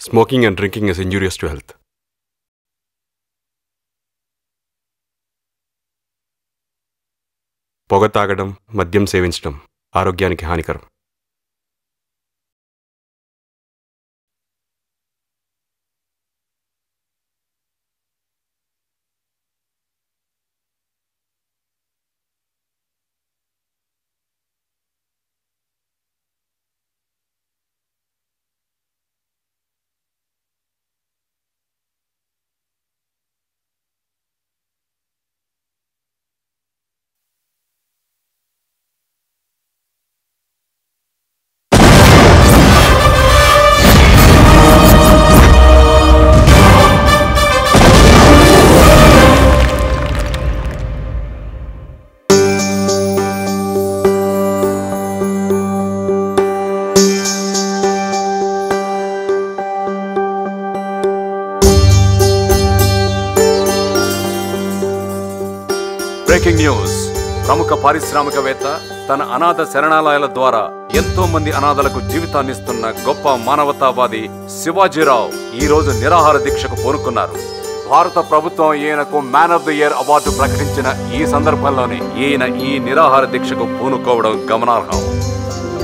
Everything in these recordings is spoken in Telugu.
Smoking and drinking is injurious to health. పొగ తాగడం, మద్యం సేవించడం ఆరోగ్యానికి హానికరం. Breaking news. ప్రముఖ పారిశ్రామికవేత్త తన అనాథ శరణాలయాల ద్వారా ఎంతో మంది అనాథలకు జీవితాన్నిస్తున్న గొప్ప మానవతావాది శివాజీరావు ఈ రోజు నిరాహార దీక్షకు పూనుకున్నారు. భారత ప్రభుత్వం ఈయనకు man of the year award ప్రకటించిన ఈ సందర్భంలోనే ఈయన ఈ నిరాహార దీక్షకు పూనుకోవడం గమనార్హం.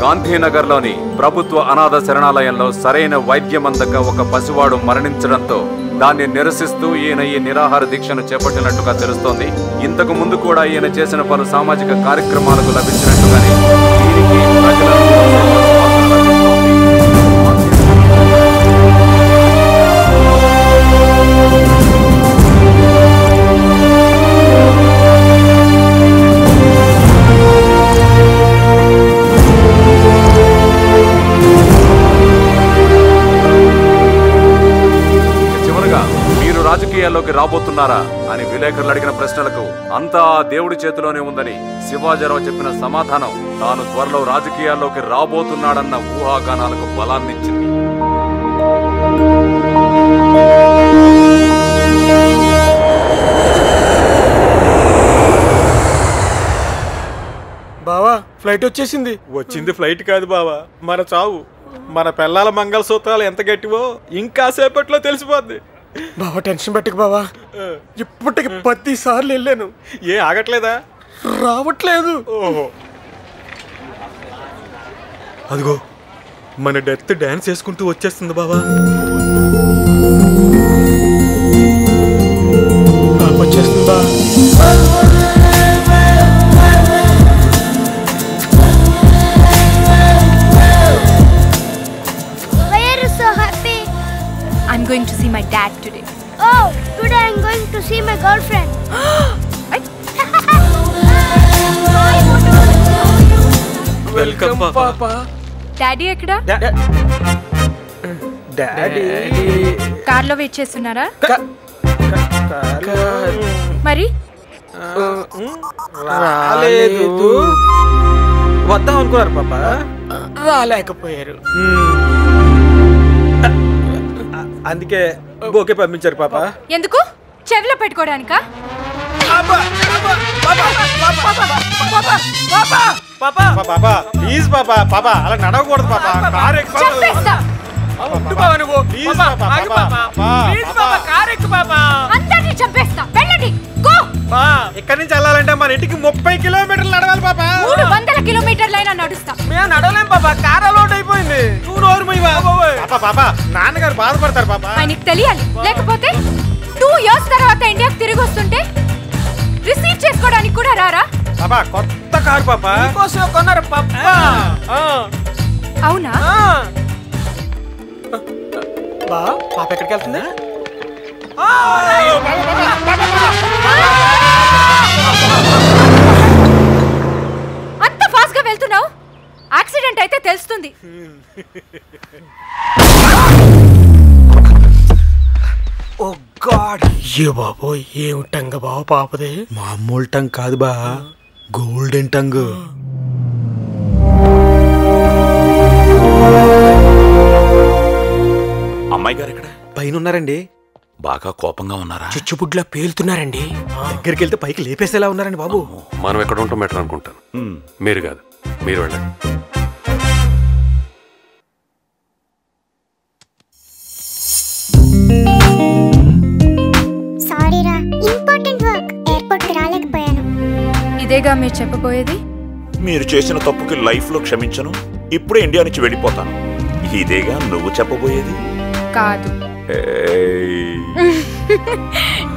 గాంధీనగర్లోని ప్రభుత్వ అనాథ శరణాలయంలో సరైన వైద్యం అందక ఒక పసివాడు మరణించడంతో దాన్ని నిరసిస్తూ ఈయన ఈ నిరాహార దీక్షను చేపట్టినట్టుగా తెలుస్తోంది. ఇంతకు ముందు కూడా ఈయన చేసిన పలు సామాజిక కార్యక్రమాలకు లభించినట్టుగానే దీనికి రాజకీయాల్లోకి రాబోతున్నారా అని విలేకరులు అడిగిన ప్రశ్నలకు అంతా దేవుడి చేతిలోనే ఉందని శివాజీరావు చెప్పిన సమాధానం తాను త్వరలో రాజకీయాల్లోకి రాబోతున్నాడన్న ఊహాగానాలకు బలాన్నిచ్చింది. బావా ఫ్లైట్ వచ్చేసింది. వచ్చింది ఫ్లైట్ కాదు బావా, మన చావు. మన పిల్లల మంగళసూత్రాలు ఎంత గట్టివో ఇంకా సేపట్లో తెలిసిపోద్ది. బావా టెన్షన్ పెట్టకు బావా, ఇప్పటికి 10 సార్లు వెళ్ళాను. ఏ ఆగట్లేదా? రావట్లేదు. ఓహో, అదిగో మన డెత్ డాన్స్ చేసుకుంటూ వచ్చేస్తుంది బావా. వచ్చేస్తుంది బా. I'm going to see my dad today. Oh, today I'm going to see my girlfriend. Welcome పాపా. డాడీ ఎక్కడా? డాడీ కార్లో వెయిట్ చేస్తున్నారా? మరి రాలేదు. వద్దాం అనుకున్నారు పాపా, రాలేకపోయారు. అందుకే బోకే పంపించారు పాపా. ఎందుకు? చెవిలో పెట్టుకోవడానికా? ప్లీజ్ పాపా, పాపా అలా నడవకూడదు పాపా. కార్ ఎక్కు అందరినీ చంపేస్తా. వెళ్ళండి, గో. ఇక్కడి నుంచి వెళ్ళాలంటే మన ఇంటికి 30 కిలోమీటర్లు నడవాలి పాపా. 300 కిలోమీటర్లైనా నడుస్తా. మేము నడవలేం పాపా, కార్ అలౌట్ అయిపోయింది. పాపా పాపా నాన్నగారు బాధపడతారు పాపా. ఆయనకి తెలియాలి, లేకపోతే 2 years తర్వాత ఇండియాకి తిరిగి వస్తుంటే రిసీవ్ చేసుకోవడానికి కూడా రారా? పాపా కొత్త కారు పాపా కోసం కొన్నారు పాపా. అవునా? బా పాప ఎక్కడికి వెళ్తుంది? అంత ఫాస్ట్ గా వెళ్తున్నావు, యాక్సిడెంట్ అయితే తెలుస్తుంది. ఓ గాడ్, ఏ బాబోయ్, ఏమిటంగ బావ పాపదే. మామూలు టంగ్ కాదు బా, గోల్డెన్ టంగ్. అమ్మాయి గారు ఎక్కడ? పైన ఉన్నారండి. బాగా కోపంగా ఉన్నారా? చుచ్చుబుడ్లా పేలుతున్నారండి. దగ్గరికి వెళ్తే పైకి లేపేసేలా ఉన్నారండి బాబు. మనం ఎక్కడ ఉంటాం బెటర్ అనుకుంటాను. మీరు కాదు, మీరు వెళ్ళండి. ఇదేగా మీరు చెప్పబోయేది? మీరు చేసిన తప్పుకి లైఫ్లో క్షమించను, ఇప్పుడే ఇండియా నుంచి వెళ్ళిపోతాను, ఇదేగా నువ్వు చెప్పబోయేది? కాదు.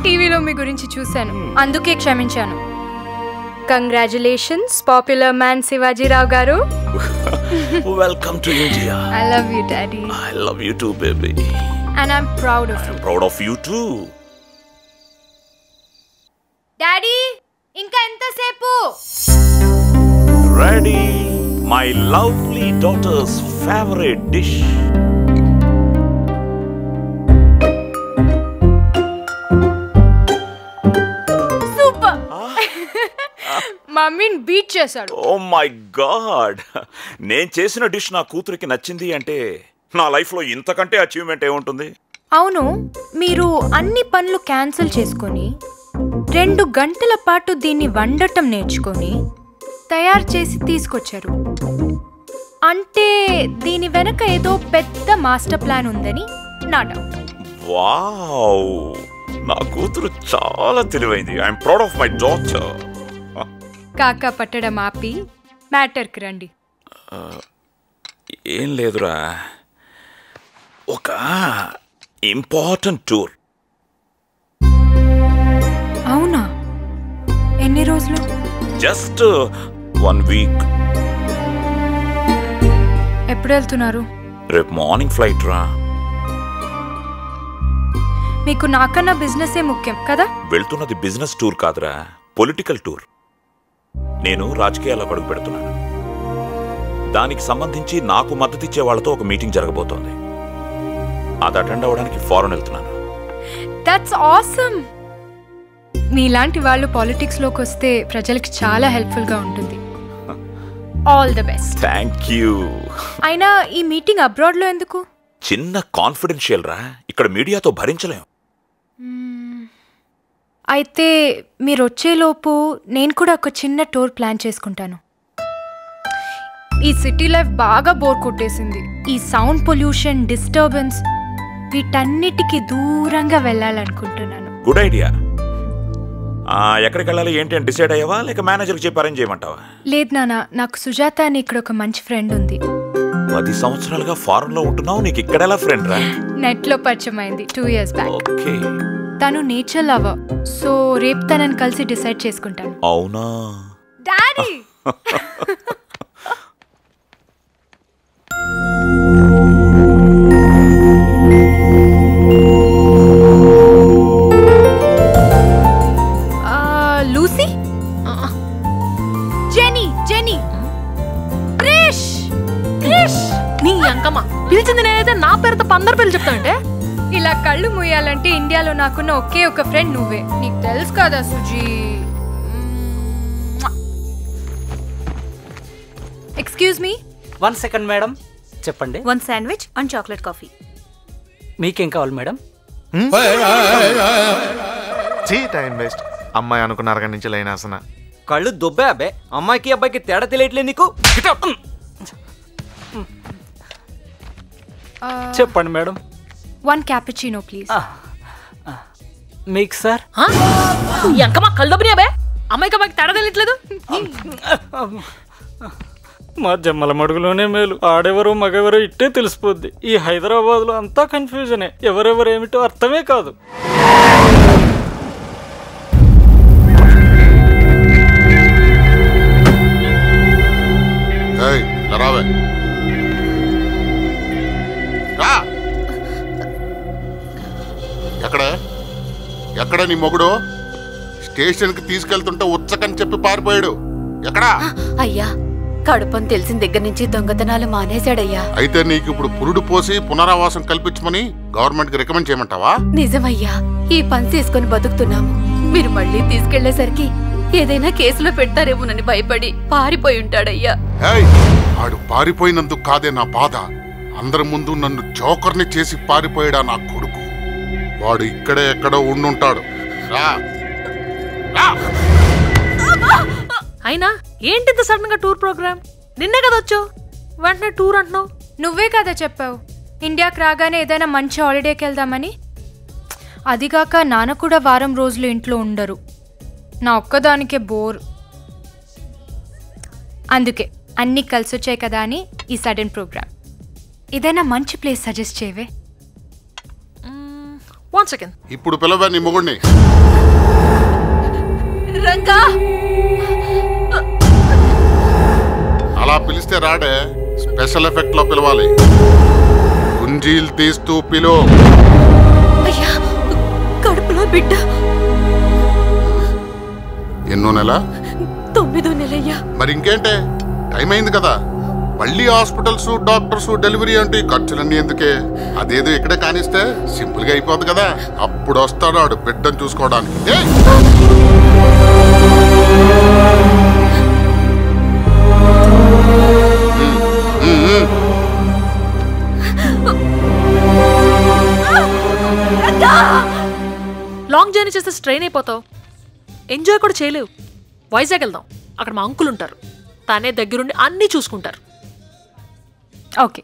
టీవీలో మీ గురించి చూశాను, అందుకే క్షమించాను. కంగ్రాచులేషన్స్ పాపులర్ మ్యాన్ శివాజీరావు గారు. Welcome to India. I love you, Daddy. I love you too, baby. And I'm proud of you. I'm proud of you too. Daddy, ఇంకా ఎంతసేపు? Ready, my lovely daughter's favorite dish. Super. మమ్మీని బీట్ చేశాడు. ఓ మై గాడ్, నేను చేసిన డిష్ నా కూతురికి నచ్చింది అంటే నా లైఫ్లో ఇంతకంటే అచీవ్మెంట్ ఏముంటుంది? అవును, మీరు అన్ని పనులు క్యాన్సిల్ చేసుకొని 2 గంటల పాటు దీన్ని వండటం నేర్చుకొని తయారు చేసి తీసుకొచ్చారు. అంటే దీని వెనక ఏదో పెద్ద మాస్టర్ ప్లాన్ ఉందని నా డౌట్. వావ్, నా కూతురు చాలా తెలివైంది. I'm proud of my daughter. కాకా పట్టడం ఆపి మ్యాటర్కి రండి. ఏం లేదురా, ఒక ఇంపార్టెంట్ టూర్. అవునా? ఎన్ని రోజులు? Just 1 week. ఎప్పుడు వెళ్తున్నారు? రేపు మార్నింగ్ ఫ్లైట్ రా. మీకు నాకన్నా బిజినెసే ముఖ్యం కదా? వెళ్తున్నది బిజినెస్ టూర్ కాదురా, పొలిటికల్ టూర్. నేను రాజకీయాల్లో అడుగు పెడుతున్నాను. దానికి సంబంధించి నాకు మద్దతిచ్చే వాళ్ళతో ఒక మీటింగ్ జరగబోతోంది. అది అటెండ్ అవ్వడానికి ఫారెన్ వెళ్తున్నాను. That's awesome. మీలాంటి వాళ్ళు పాలిటిక్స్ లోకి వస్తే ప్రజలకి చాలా హెల్ప్ఫుల్ గా ఉంటుంది. All the best. Thank you. అయినా ఈ మీటింగ్ అబ్రాడ్ లో ఎందుకు? చిన్న కాన్ఫిడెన్షియల్ రా, ఇక్కడ మీడియాతో భరించలేం. అయితే మీరు వచ్చేలోపు నేను కూడా ఒక చిన్న టూర్ ప్లాన్ చేసుకుంటాను. ఈ సిటీ లైఫ్ బాగా బోర్ కొట్టేసింది. ఈ సౌండ్ పొల్యూషన్, డిస్టర్బెన్స్, వీటన్నిటికీ దూరంగా వెళ్ళాలనుకుంటున్నాను. Good idea. ఎక్కడికి వెళ్ళాలి ఏంటి అని డిసైడ్ అయ్యావా, లేక మేనేజర్కి చెప్పి అరేంజ్ చేయమంటావా? లేదు నాన్న, నాకు సుజాత అని ఇక్కడ ఒక మంచి ఫ్రెండ్ ఉంది. 10 సంవత్సరాలుగా ఫారెన్ లో ఉంటున్నావు, నీకు ఇక్కడ ఎలా ఫ్రెండ్ రా? నెట్ లో పరిచయం అయింది 2 years బ్యాక్. ఓకే. తను నేచర్ లవర్, సో రేపు తనని కలిసి డిసైడ్ చేసుకుంటాను. అవునా? Daddy Lucy, Jenny, Jenny, Krish, Krish. నీ అంకమ్మ పిలిచింది నేనైతే నా పేరుతో 15 పేర్లు చెప్తానంటే. ఇలా కళ్ళు మూయాలంటే ఇండియాలో నాకున్న ఒకే ఒక ఫ్రెండ్ నువ్వే. నీకు తెలుసు కదా Suji. Excuse me. 1 second madam, చెప్పండి. 1 sandwich and chocolate coffee. మీకేం కావాలి మేడం? Time waste. అమ్మాయి అనుకున్న అరగంట నుంచి లైన్ ఆసన. కళ్ళు దుబ్బే అబ్బే. అమ్మాయికి అబ్బాయికి తేడా తెలియట్లేదు నీకు. చెప్పండి మేడం. 1 cappuccino please. మీకు సార్? ఈ అంకమ్మ కళ్ళు దొబ్బినా బే. అమ్మాయికి అబ్బాయికి తేడా తెలియట్లేదు. మా జమ్మల మడుగులోనే మేలు. ఆడెవరో మగెవరో ఇట్టే తెలిసిపోద్ది. ఈ హైదరాబాద్ లో అంతా కన్ఫ్యూజనే, ఎవరెవరు ఏమిటో అర్థమే కాదు. ఎక్కడ నీ మొగుడు? స్టేషన్ కి తీసుకెళ్తుంటే ఉచ్చకని చెప్పి పారిపోయాడు. ఎక్కడా? అయ్యా, కడుపని తెలిసిన దగ్గర నుంచి దొంగతనాలు మానేశాడయ్యా. అయితే నీకు ఇప్పుడు పురుడు పోసి పునరావాసం కల్పించమని గవర్నమెంట్ కి రికమెండ్ చేయమంటావా? నిజమయ్యా, ఈ పని తీసుకొని బతుకుతున్నాము. మీరు మళ్ళీ తీసుకెళ్లేసరికి ఏదైనా కేసులో పెడతారేమోనని భయపడి పారిపోయి ఉంటాడయ్యా. ఆడు పారిపోయినందుకు కాదే నా బాధ. అందరి ముందు నన్ను జోకర్ని చేసి పారిపోయాడా నా కొడుకు. వాడు ఇక్కడే ఎక్కడో ఉండుంటాడు. అయినా ఏంటింత సడన్ గా టూర్ ప్రోగ్రామ్? నిన్నే కదా వచ్చావు, వెంటనే టూర్ అంటున్నావు. నువ్వే కదా చెప్పావు ఇండియాకి రాగానే ఏదైనా మంచి హాలిడేకి వెళ్దామని. అదిగాక నాన్న కూడా వారం రోజులు ఇంట్లో ఉండరు. నా ఒక్కదానికే బోర్. అందుకే అన్నీ కలిసి వచ్చాయి కదా అని ఈ సడన్ ప్రోగ్రామ్. ఏదైనా మంచి ప్లేస్ సజెస్ట్ చేయవే. 1 సెకండ్. ఇప్పుడు పిలవే నీ మొగుడిని. రంగా అలా పిలిస్తే రాడే, స్పెషల్ ఎఫెక్ట్ లో పిలవాలి. గుంజీలు తీస్తూ పిలు. అయ్యా కడుపులో బిడ్డ. ఎన్నో నెల? 9వ నెలయ్యా. మరి ఇంకేంటే, టైం అయింది కదా. మళ్ళీ హాస్పిటల్స్, డాక్టర్స్, డెలివరీ అంటే ఈ ఖర్చులన్నీ ఎందుకే? అదేదో ఇక్కడే కానిస్తే సింపుల్ గా అయిపోద్ది కదా. అప్పుడు వస్తాడు ఆడు బిడ్డను చూసుకోవడానికి. లాంగ్ జర్నీ చేస్తే స్ట్రెయిన్ అయిపోతావు, ఎంజాయ్ కూడా చేయలేవు. వైజాగ్ వెళ్దాం, అక్కడ మా అంకుల్ ఉంటారు, తానే దగ్గరుండి అన్నీ చూసుకుంటారు. ఓకే.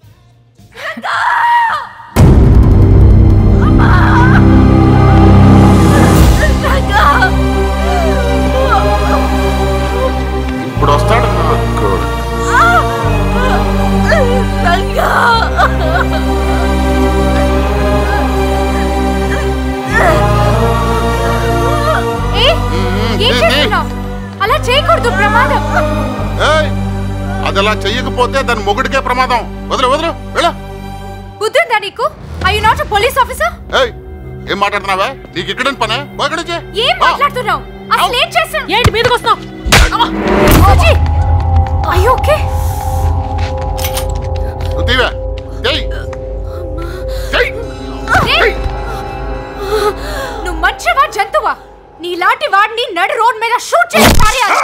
ఇప్పుడు వస్తాడు. అలా చేయకూడదు, ప్రమాదం. అది అలా చెయ్యకపోతే దాని మొగుడికే ప్రమాదం. వదలు వదలు వెళ్ళ. బుద్ధుందా నీకు? I you not a police officer? ఏం మాట్లాడుతున్నావా? నీకు ఇక్కడ పనే? ఏం మాట్లాడుతున్నావు? అసలు ఏం చేశాను? ఏంటి మీదకి వస్తున్నావు? అయ్యో ఓకే. నువ్వు మంచివా జంతువా? నీలాంటి వాడిని నడు రోడ్ మీద షూట్ చేసి పారేయాలి.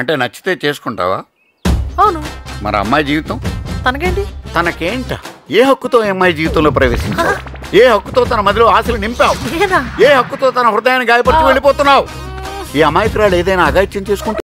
అంటే నచ్చితే చేసుకుంటావా? అవును. మరి అమ్మాయి జీవితం తనకేంటి? తనకేంట? ఏ హక్కుతో అమ్మాయి జీవితంలో ప్రవేశించావు? ఏ హక్కుతో తన మదిలో ఆశలు నింపావు? ఏ హక్కుతో తన హృదయాన్ని గాయపరిచి వెళ్ళిపోతున్నావు? ఈ అమాయకురాలు ఏదైనా అగాయిత్యం చేసుకుంటే